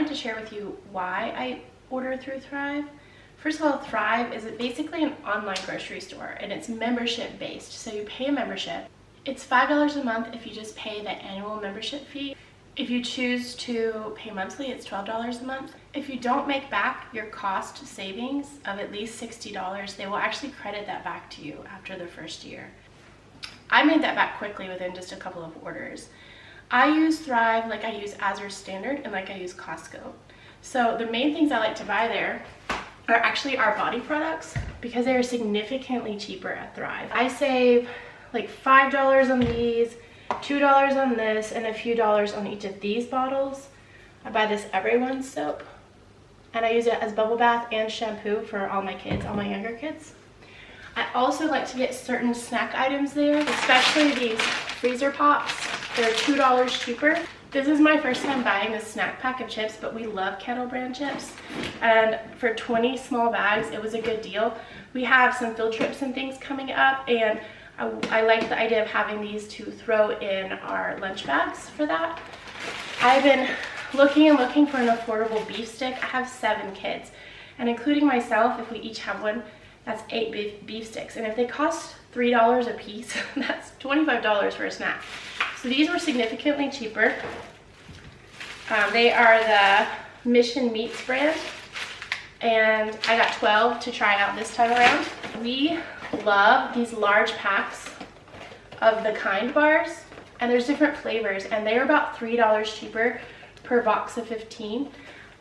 wanted to share with you why I order through Thrive. First of all, Thrive is basically an online grocery store, and it's membership based. So you pay a membership. It's $5 a month if you just pay the annual membership fee. If you choose to pay monthly, it's $12 a month. If you don't make back your cost savings of at least $60, they will actually credit that back to you after the first year. I made that back quickly within just a couple of orders. I use Thrive like I use Azure Standard and like I use Costco. So the main things I like to buy there are actually our body products because they are significantly cheaper at Thrive. I save like $5 on these, $2 on this, and a few dollars on each of these bottles. I buy this Everyone soap, and I use it as bubble bath and shampoo for all my kids, all my younger kids. I also like to get certain snack items there, especially these freezer pops. They're $2 cheaper. This is my first time buying this snack pack of chips, but we love Kettle Brand chips. And for 20 small bags, it was a good deal. We have some field trips and things coming up, and I like the idea of having these to throw in our lunch bags for that. I've been looking and looking for an affordable beef stick. I have 7 kids, and including myself, if we each have one, that's 8 beef sticks. And if they cost $3 a piece, that's $25 for a snack. So these were significantly cheaper. They are the Mission Meats brand, and I got 12 to try out this time around. We love these large packs of the Kind bars, and there's different flavors, and they are about $3 cheaper per box of 15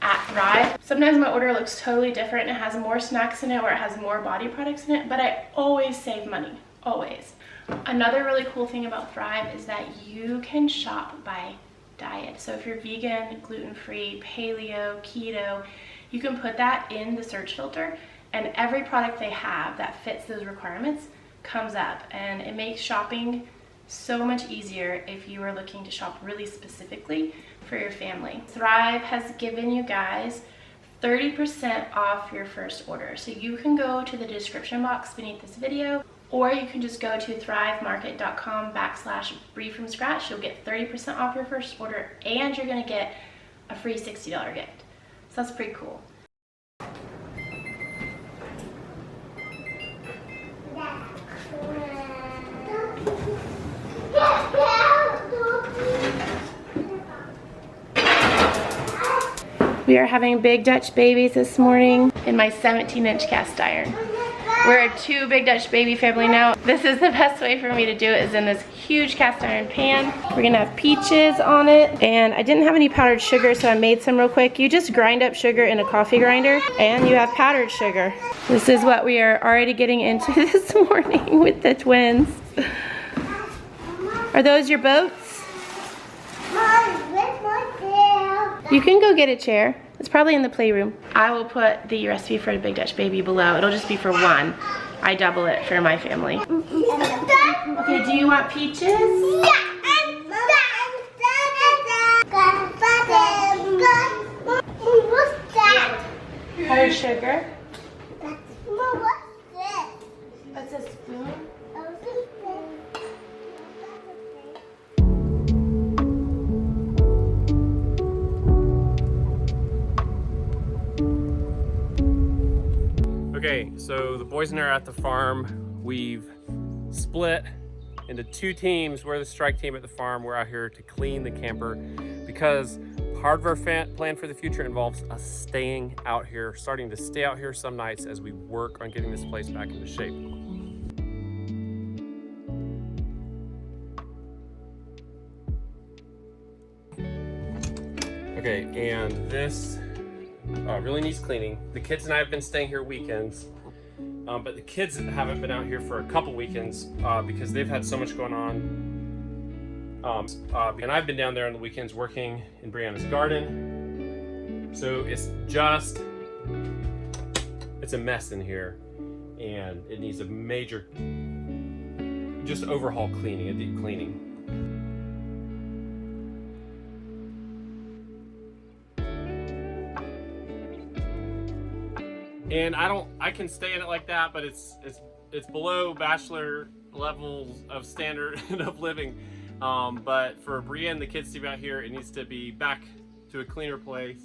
at Thrive. Sometimes my order looks totally different. It has more snacks in it or it has more body products in it, but I always save money, always. Another really cool thing about Thrive is that you can shop by diet. So if you're vegan, gluten-free, paleo, keto, you can put that in the search filter, and every product they have that fits those requirements comes up, and it makes shopping so much easier if you are looking to shop really specifically for your family. Thrive has given you guys 30% off your first order. So you can go to the description box beneath this video, or you can just go to thrivemarket.com/breefromscratch. You'll get 30% off your first order, and you're gonna get a free $60 gift. So that's pretty cool. We are having Big Dutch babies this morning in my 17-inch cast iron. We're a 2 Big Dutch baby family now. This is the best way for me to do it, is in this huge cast iron pan. We're gonna have peaches on it, and I didn't have any powdered sugar, so I made some real quick. You just grind up sugar in a coffee grinder, and you have powdered sugar. This is what we are already getting into this morning with the twins. Are those your boats? You can go get a chair. It's probably in the playroom. I will put the recipe for a Big Dutch baby below. It'll just be for one. I double it for my family. Okay, do you want peaches? Powdered sugar. That's a spoon. Okay, so the boys and I are at the farm. We've split into 2 teams. We're the strike team at the farm. We're out here to clean the camper because part of our plan for the future involves us staying out here, starting to stay out here some nights as we work on getting this place back into shape. Okay, and this really needs cleaning. The kids and I have been staying here weekends, but the kids haven't been out here for a couple weekends because they've had so much going on. And I've been down there on the weekends working in Brianna's garden. So it's a mess in here, and it needs a major, just overhaul cleaning, a deep cleaning. And I can stay in it like that, but it's below bachelor levels of standard of living. But for Bria and the kids to be out here, it needs to be back to a cleaner place.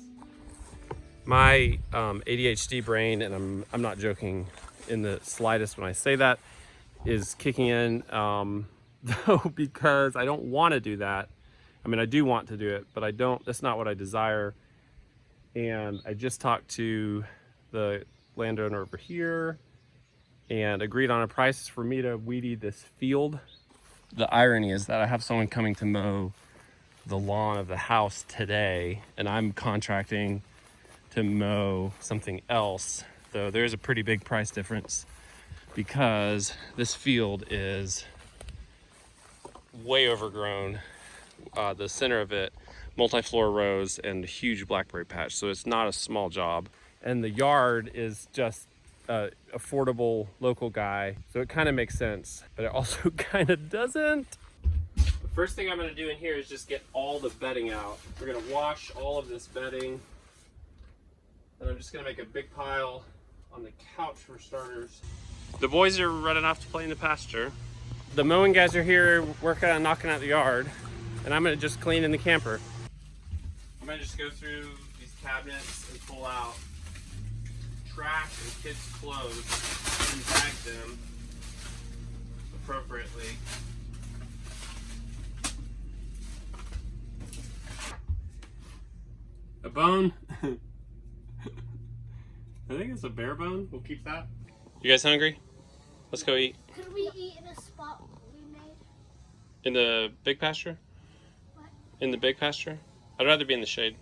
My ADHD brain, and I'm not joking in the slightest when I say that, is kicking in, though, because I don't want to do that. I mean, I do want to do it, but I don't. That's not what I desire. And I just talked to the landowner over here and agreed on a price for me to weed eat this field. The irony is that I have someone coming to mow the lawn of the house today, and I'm contracting to mow something else, though there's a pretty big price difference because this field is way overgrown. The center of it, multi-floor rows and a huge blackberry patch, so it's not a small job. And the yard is just affordable local guy, so it kind of makes sense, but it also kind of doesn't. The first thing I'm going to do in here is just get all the bedding out. We're going to wash all of this bedding, and I'm just going to make a big pile on the couch for starters. The boys are running off to play in the pasture. The mowing guys are here working on knocking out the yard, and I'm going to just clean in the camper. I'm going to just go through these cabinets and pull out trash and kids' clothes and bag them appropriately. A bone. I think it's a bear bone. We'll keep that. You guys hungry? Let's go eat. Could we eat in a spot we made? In the big pasture? What? In the big pasture? I'd rather be in the shade.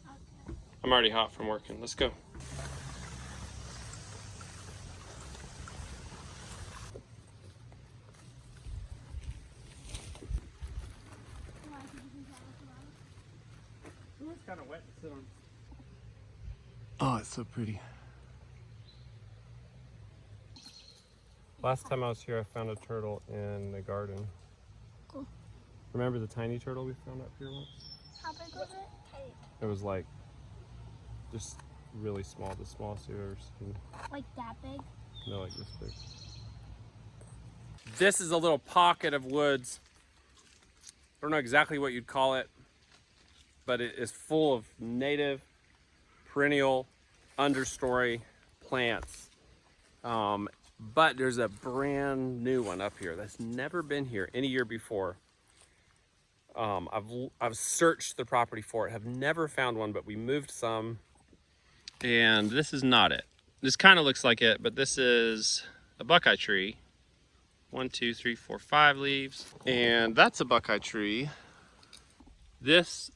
Okay. I'm already hot from working. Let's go. It's kind of wet to sit on. Oh, it's so pretty. Last time I was here, I found a turtle in the garden. Cool. Remember the tiny turtle we found up here once? How big was it? Tiny. It was like just really small, the smallest you've ever seen. Like that big? No, like this big. This is a little pocket of woods. I don't know exactly what you'd call it, but it is full of native, perennial, understory plants. But there's a brand new one up here that's never been here any year before. I've searched the property for it, have never found one, but we moved some, and this is not it. This kind of looks like it, but this is a buckeye tree. 1, 2, 3, 4, 5 leaves, and that's a buckeye tree. This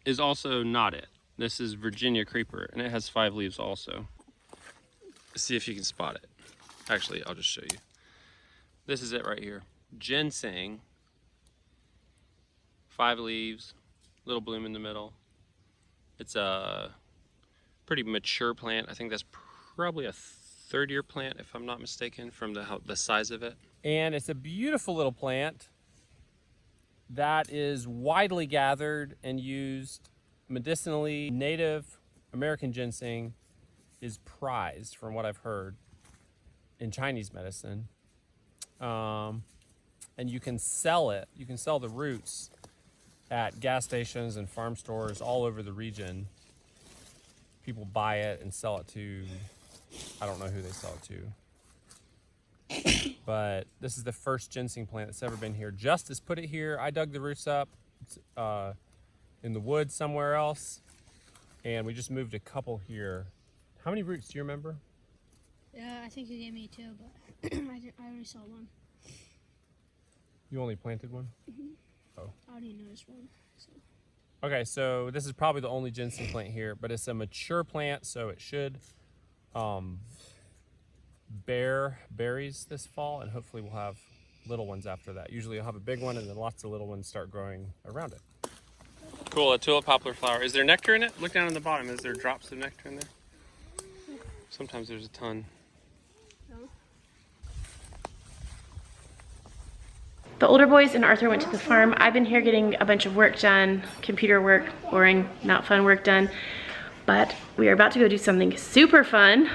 is also not it. This is Virginia creeper, and it has 5 leaves also. Let's see if you can spot it. Actually, I'll just show you. This is it right here. Ginseng. 5 leaves, little bloom in the middle. It's a pretty mature plant. I think that's probably a 3rd-year plant, if I'm not mistaken, from the size of it. And it's a beautiful little plant that is widely gathered and used medicinally. Native American ginseng is prized, from what I've heard, in Chinese medicine. And you can sell it. You can sell the roots at gas stations and farm stores all over the region. People buy it and sell it to, I don't know who they sell it to. But this is the first ginseng plant that's ever been here. Justice put it here. I dug the roots up in the woods somewhere else, and we just moved a couple here. How many roots do you remember? Yeah, I think you gave me 2, but I only saw 1. You only planted one? Mm-hmm. Oh. I already noticed 1. So. Okay, so this is probably the only ginseng plant here, but it's a mature plant, so it should bear berries this fall, and hopefully we'll have little ones after that. Usually you'll have a big one, and then lots of little ones start growing around it. Cool, a tulip poplar flower. Is there nectar in it? Look down on the bottom. Is there drops of nectar in there? Sometimes there's a ton. No. The older boys and Arthur went to the farm. I've been here getting a bunch of work done, computer work, boring, not fun work done. But we are about to go do something super fun.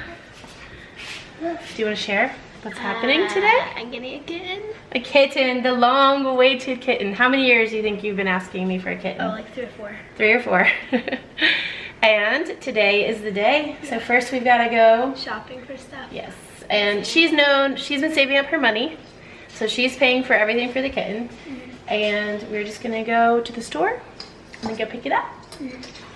Do you want to share what's happening today? I'm getting a kitten. A kitten, the long-awaited kitten. How many years do you think you've been asking me for a kitten? Oh, like 3 or 4. 3 or 4. And today is the day. So first we've got to go Shopping for stuff. Yes, and she's been saving up her money, so she's paying for everything for the kitten. And we're just gonna go to the store and then go pick it up.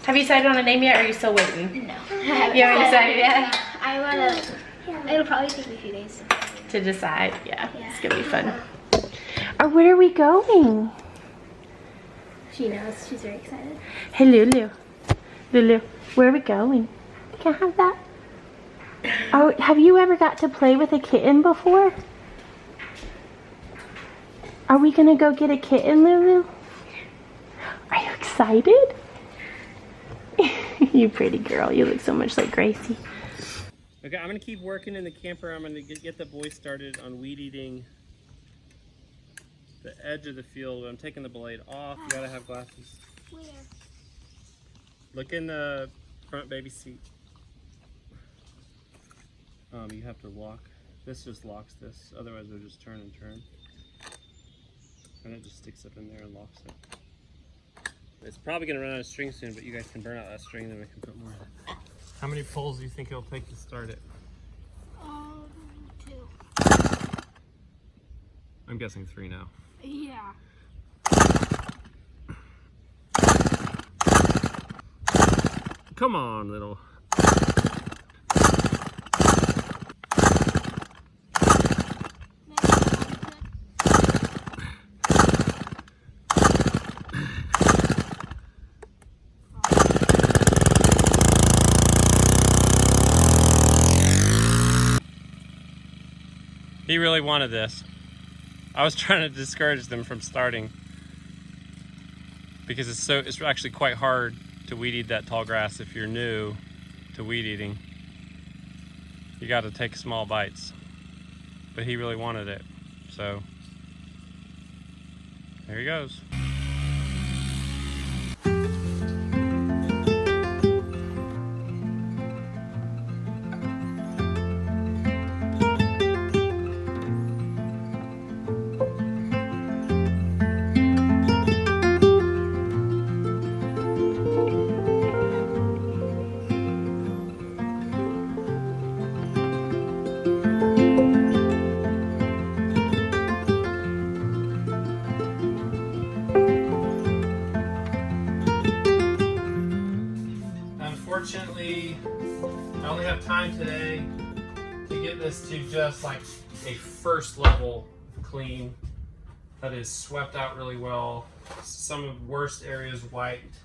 Have you decided on a name yet, or are you still waiting? No. You haven't decided yet? I wanna, it'll probably take me a few days. To decide, yeah. It's gonna be fun. Oh, where are we going? She knows, she's very excited. Hey, Lulu. Lulu, where are we going? Can I have that? Oh, have you ever got to play with a kitten before? Are we gonna go get a kitten, Lulu? Are you excited? You pretty girl. You look so much like Gracie. Okay, I'm gonna keep working in the camper. I'm gonna get the boys started on weed eating the edge of the field. I'm taking the blade off. You gotta have glasses. Where? Look in the front baby seat. You have to lock. This just locks this. Otherwise, it'll just turn and turn. And it just sticks up in there and locks it. It's probably gonna run out of string soon, but you guys can burn out that string, then we can put more in it. How many pulls do you think it'll take to start it? 2. I'm guessing 3 now. Yeah. Come on, little. He really wanted this. I was trying to discourage them from starting because it's actually quite hard to weed eat that tall grass if you're new to weed eating. You got to take small bites. But he really wanted it. So there he goes. Unfortunately, I only have time today to get this to just like a first level clean that is swept out really well. Some of the worst areas wiped,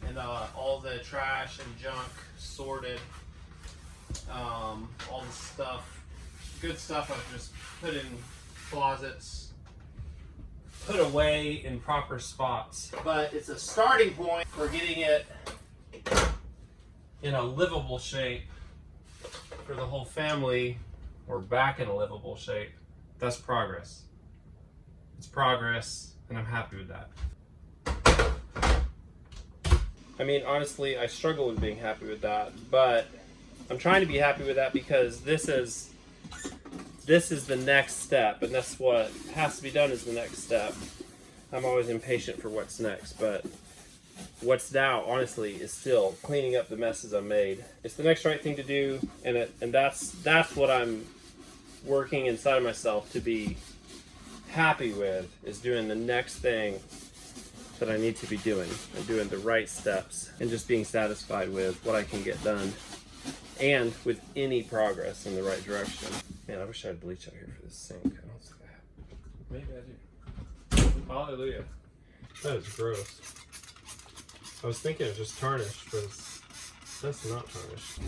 and all the trash and junk sorted. All the stuff, good stuff I've just put in closets, put away in proper spots. But it's a starting point for getting it in a livable shape for the whole family, or back in a livable shape. That's progress. It's progress, and I'm happy with that. I mean, honestly, I struggle with being happy with that, but I'm trying to be happy with that because this is the next step, and that's what has to be done is the next step. I'm always impatient for what's next, but what's now, honestly, is still cleaning up the messes I made. It's the next right thing to do, and that's what I'm working inside of myself to be happy with, is doing the next thing that I need to be doing, and doing the right steps, and just being satisfied with what I can get done, and with any progress in the right direction. Man, I wish I had bleach out here for this sink. I don't think I have. Maybe I do. Hallelujah. That is gross. I was thinking it was just tarnished, but that's not tarnished.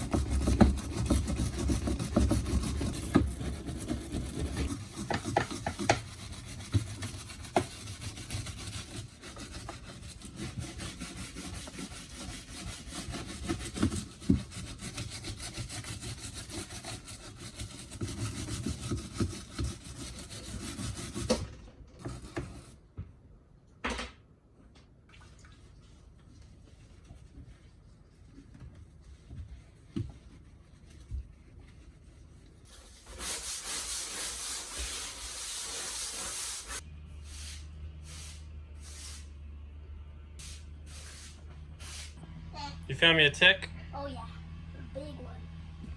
found me a tick? Oh yeah, a big one.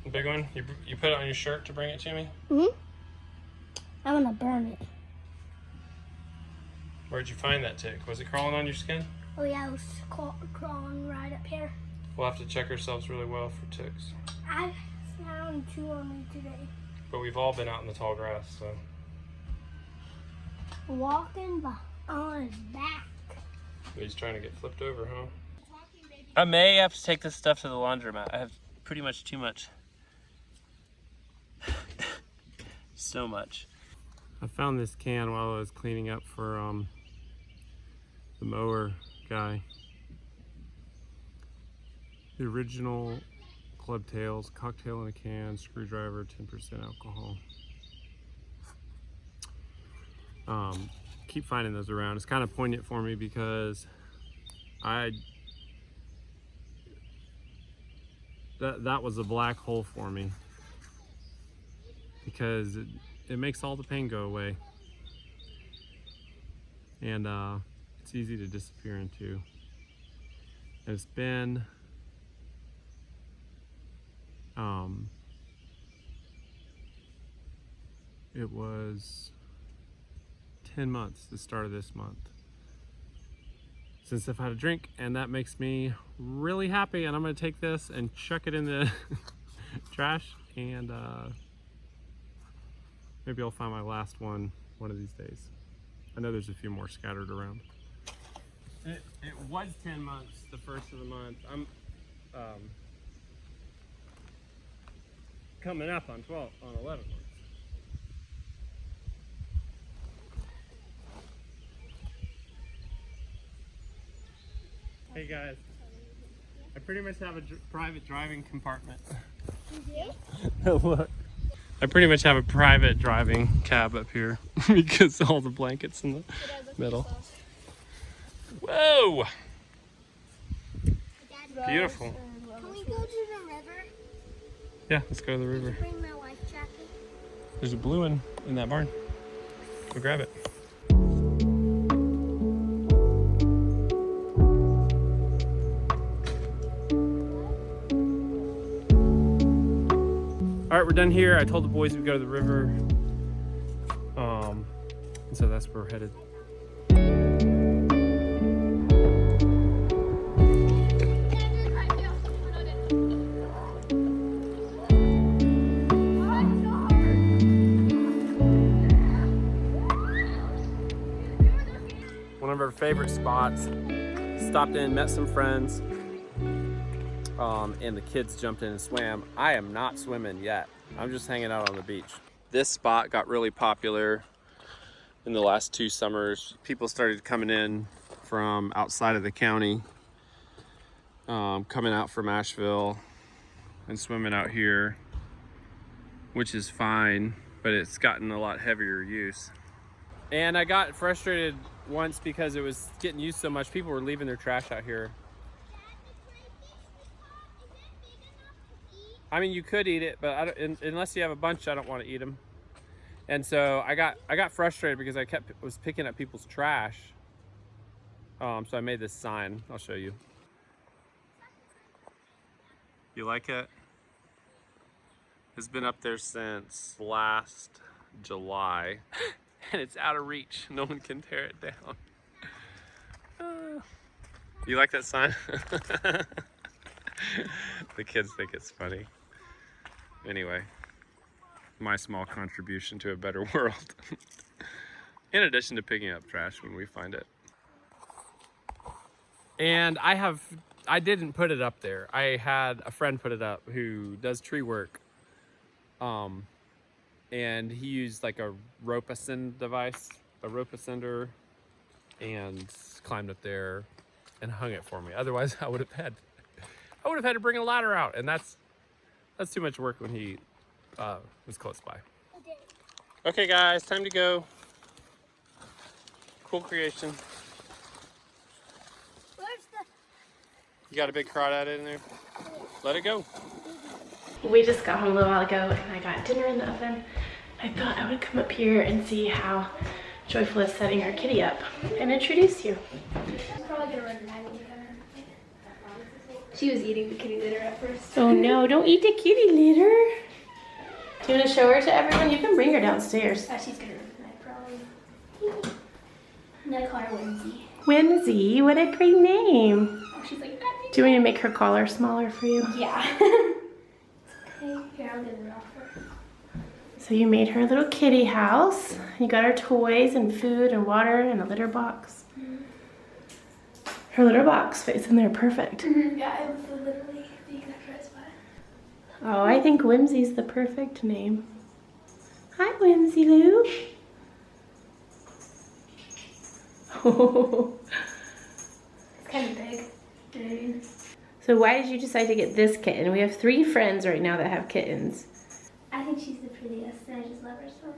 A big one? You put it on your shirt to bring it to me? I want to burn it. Where'd you find that tick? Was it crawling on your skin? Oh yeah, it was crawling right up here. We'll have to check ourselves really well for ticks. I found 2 on me today. But we've all been out in the tall grass, so. Walking on his back. He's trying to get flipped over, huh? I may have to take this stuff to the laundromat. I have pretty much too much. So much. I found this can while I was cleaning up for the mower guy. The original Club Tails, cocktail in a can, screwdriver, 10% alcohol. Keep finding those around. It's kind of poignant for me because that was a black hole for me, because it makes all the pain go away, and it's easy to disappear into. And it's been it was 10 months, the start of this month, since I've had a drink, and that makes me really happy. And I'm gonna take this and chuck it in the trash, and maybe I'll find my last one of these days. I know there's a few more scattered around. It was 10 months, the first of the month. I'm coming up on 11 months. Hey guys, I pretty much have a private driving compartment. You do? Look, I pretty much have a private driving cab up here because all the blankets in the middle. Whoa! Beautiful. Can we go to the river? Yeah, let's go to the river. Bring my life jacket. There's a blue one in that barn. Go grab it. All right, we're done here. I told the boys we'd go to the river. And so that's where we're headed. One of our favorite spots. Stopped in, met some friends. And the kids jumped in and swam. I am not swimming yet. I'm just hanging out on the beach. This spot got really popular in the last 2 summers. People started coming in from outside of the county, coming out from Asheville and swimming out here, which is fine, but it's gotten a lot heavier use. And I got frustrated once because it was getting used so much. People were leaving their trash out here. I mean, you could eat it, but unless you have a bunch, I don't want to eat them. And so I got frustrated because I was picking up people's trash. So I made this sign. I'll show you. You like it? It's been up there since last July, and it's out of reach. No one can tear it down. You like that sign? The kids think it's funny. Anyway, my small contribution to a better world. In addition to picking up trash when we find it. And I didn't put it up there. I had a friend put it up who does tree work. And he used like a rope ascend device, a rope ascender, and climbed up there and hung it for me. Otherwise I would have had to bring a ladder out, and that's too much work when he was close by. Okay guys, time to go. Cool creation. You got a big crawdad in there? Let it go. We just got home a little while ago and I got dinner in the oven. I thought I would come up here and see how Joyful is setting her kitty up and introduce you. She was eating the kitty litter at first. Oh no, don't eat the kitty litter. Do you want to show her to everyone? You can bring her downstairs. Oh, she's gonna recognize probably. I'm gonna call her Whimsy. Whimsy, what a great name. Oh, she's like, Do you want me to make her collar smaller for you? yeah. Okay, here, I'll get it off her. So you made her a little kitty house. You got her toys and food and water and a litter box. Her litter box fits in there perfect. Yeah, it was literally the exact right spot. Oh, I think Whimsy's the perfect name. Hi, Whimsy Lou. It's kind of big. Dude. So why did you decide to get this kitten? We have 3 friends right now that have kittens. I think she's the prettiest, and I just love her so much.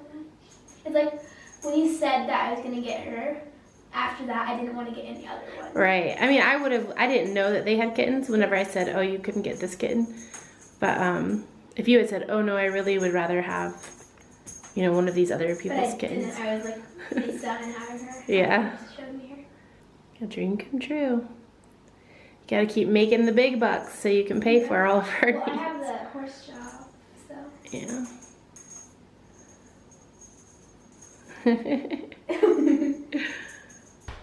It's like when you said that I was gonna get her. After that, I didn't want to get any other one. Right. I mean, I didn't know that they had kittens whenever I said, oh, you couldn't get this kitten. But if you had said, oh, no, I really would rather have, you know, one of these other people's kittens. Didn't. I was like, face down and having her. Yeah. She showed me her. A dream come true. You gotta keep making the big bucks so you can pay for all of her Well, I needs. have the horse job, so. Yeah.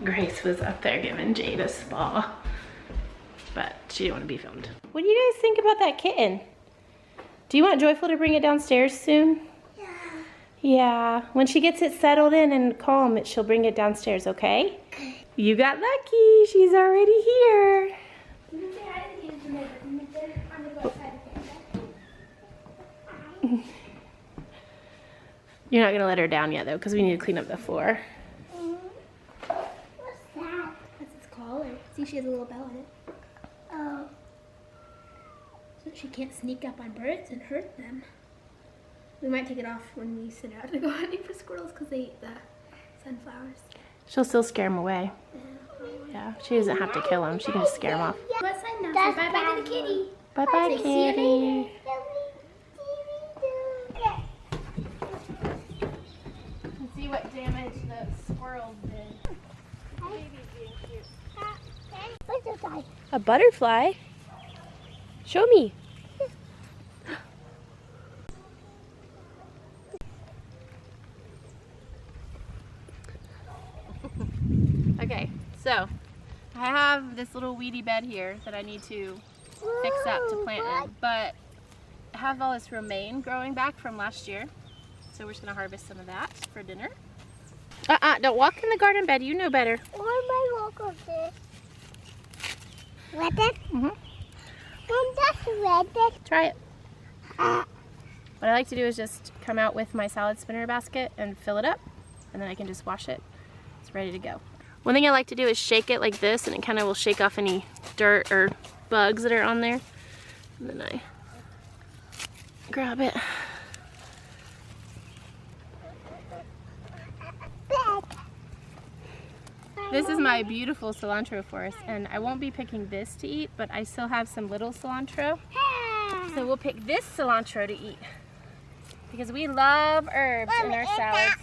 Grace was up there giving Jade a spa, but she didn't want to be filmed. What do you guys think about that kitten? Do you want Joyful to bring it downstairs soon? Yeah. Yeah. When she gets it settled in and calm, she'll bring it downstairs, okay? Okay. You got lucky. She's already here. You can say hi to the kids in there. I'm gonna go outside again. You're not going to let her down yet, though, because we need to clean up the floor. What's that? That's its collar. See, she has a little bell in it. Oh. So she can't sneak up on birds and hurt them. We might take it off when we sit out to go hunting for squirrels because they eat the sunflowers. She'll still scare them away. Yeah, she doesn't have to kill them. She can just scare them off. What's that now? Say bye-bye to the kitty. Bye-bye, Say, see you kitty. later. Let's see what damage the squirrels did. What's this guy? A butterfly? Show me. Okay, so I have this little weedy bed here that I need to fix up to plant in, but I have all this romaine growing back from last year, so we're just gonna harvest some of that for dinner. Don't walk in the garden bed, you know better. Why am I walk on this? Red? Mm-hmm. That's red. Try it. What I like to do is just come out with my salad spinner basket and fill it up, and then I can just wash it. It's ready to go. One thing I like to do is shake it like this, and it kind of will shake off any dirt or bugs that are on there. And then I grab it. This is my beautiful cilantro forest, and I won't be picking this to eat, but I still have some little cilantro. So we'll pick this cilantro to eat because we love herbs in our salads.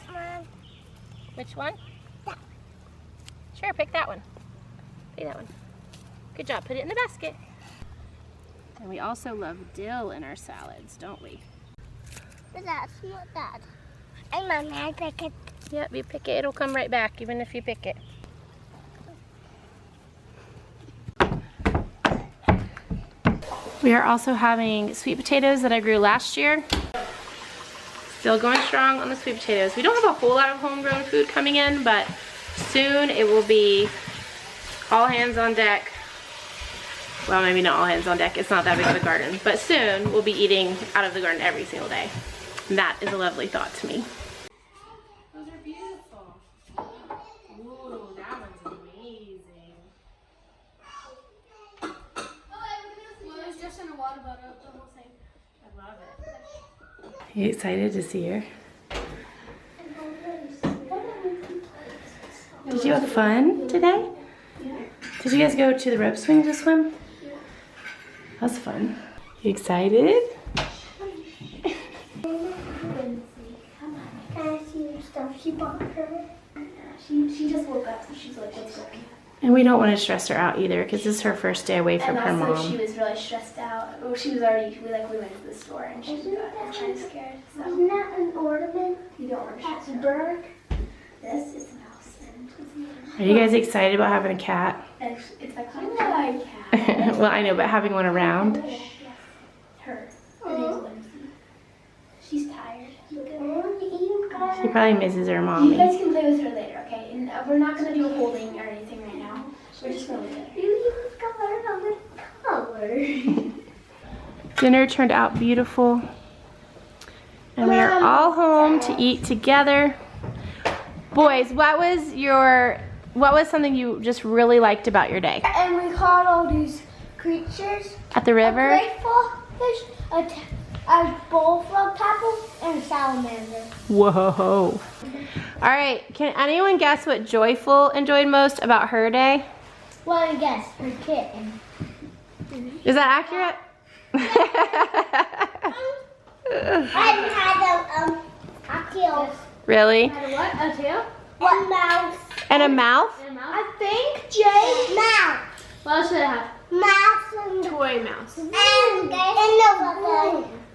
Which one? Sure, pick that one. Pick that one. Good job. Put it in the basket. And we also love dill in our salads, don't we? But that's not that. I'm not mad. Pick it. Yep, you pick it. It'll come right back, even if you pick it. We are also having sweet potatoes that I grew last year. Still going strong on the sweet potatoes. We don't have a whole lot of homegrown food coming in, but soon it will be all hands on deck. Well, maybe not all hands on deck. It's not that big of a garden. But soon we'll be eating out of the garden every single day. And that is a lovely thought to me. Those are beautiful. Ooh, that one's amazing. Well, it's just in a water bottle, the whole thing. I love it. You excited to see her? Did you have fun today? Yeah. Did you guys go to the rope swing to swim? That was fun. You excited? Come on. Can I see your stuff? She bought her. She just woke up, so she's like, let's go. And we don't want to stress her out either because this is her first day away from her And also, mom. she was really stressed out. Well, she was already, we went to the store and she got kind of scared. So. Isn't that an ornament? You don't want to That's stress a her out. bird. This is a mouse. And Are you guys excited about having a cat? it's actually a cat. Well, I know, but having one around. Her. Her name's Lindsay. She's tired. She probably misses her You mommy. guys can play with her later, okay? And we're not going to do a holding or anything right now. We're just going to leave it. Color. Dinner turned out beautiful. And we are all home to eat together. Boys, what was something you just really liked about your day? And we caught all these creatures. At the river? A grateful fish, a bullfrog tackle, and a salamander. Whoa. All right, can anyone guess what Joyful enjoyed most about her day? Well, I guess her kitten. Is that accurate? I had a tail. Really? What? A tail? What mouse? And a mouth? I think Jay's mouse. What else should I have? Mouse and Toy mouse. and the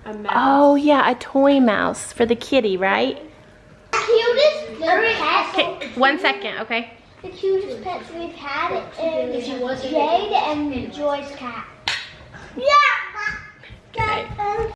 A mouse. Oh yeah, a toy mouse for the kitty, right? cutest pet. Okay, 1 second, okay? The cutest pets we've had is Jade and Joy's cat. Yeah. Okay.